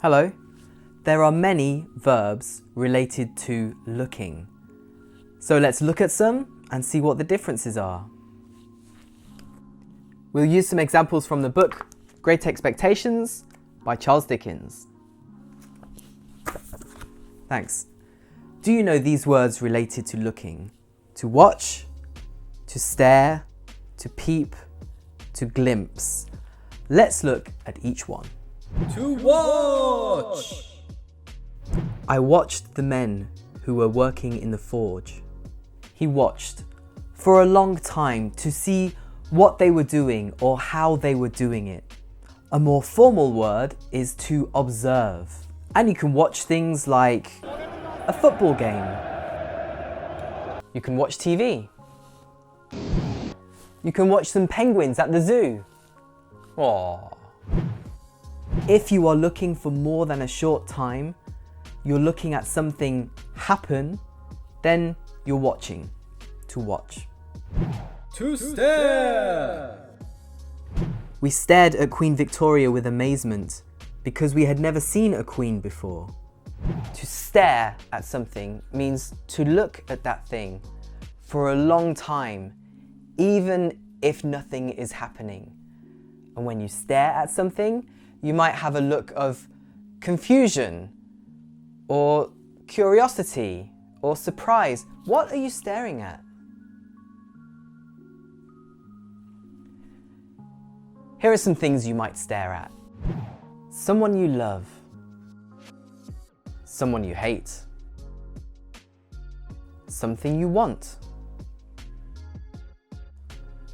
Hello. There are many verbs related to looking. So let's look at some and see what the differences are. We'll use some examples from the book Great Expectations by Charles Dickens. Thanks. Do you know these words related to looking? To watch, to stare, to peep, to glimpse. Let's look at each one. To watch! I watched the men who were working in the forge. He watched for a long time to see what they were doing or how they were doing it. A more formal word is to observe. And you can watch things like a football game. You can watch TV. You can watch some penguins at the zoo. Aww. If you are looking for more than a short time, you're looking at something happen, then you're watching. To watch. To stare! We stared at Queen Victoria with amazement because we had never seen a queen before. To stare at something means to look at that thing for a long time, even if nothing is happening. And when you stare at something, you might have a look of confusion or curiosity or surprise. What are you staring at? Here are some things you might stare at. Someone you love. Someone you hate. Something you want.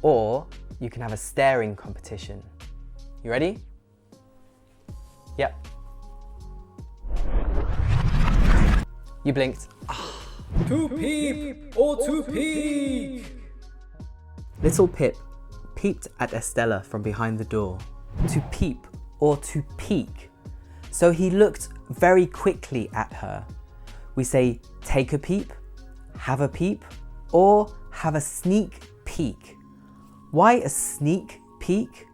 Or you can have a staring competition. You ready? Yep. You blinked. To peep or to peek! Little Pip peeped at Estella from behind the door. To peep or to peek. So he looked very quickly at her. We say take a peep, have a peep, or have a sneak peek. Why a sneak peek?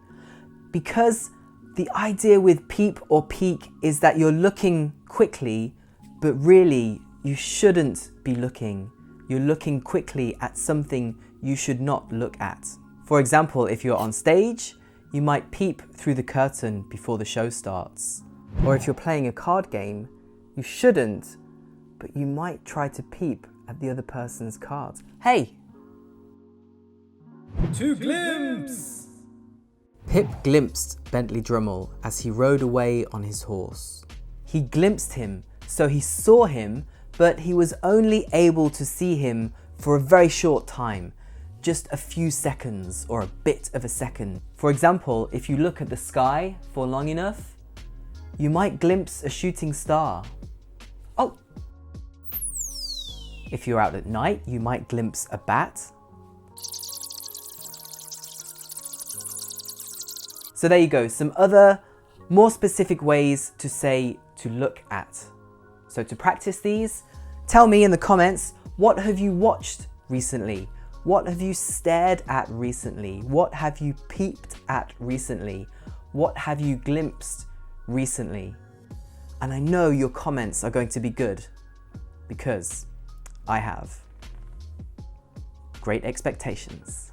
Because the idea with peep or peek is that you're looking quickly, but really you shouldn't be looking. You're looking quickly at something you should not look at. For example, if you're on stage, you might peep through the curtain before the show starts. Or if you're playing a card game, you shouldn't, but you might try to peep at the other person's cards. Hey! To glimpse! Pip glimpsed Bentley Drummle as he rode away on his horse. He glimpsed him, so he saw him, but he was only able to see him for a very short time, just a few seconds or a bit of a second. For example, if you look at the sky for long enough, you might glimpse a shooting star. Oh! If you're out at night, you might glimpse a bat. So there you go, some other more specific ways to say to look at. So to practice these, tell me in the comments, what have you watched recently? What have you stared at recently? What have you peeped at recently? What have you glimpsed recently? And I know your comments are going to be good because I have great expectations.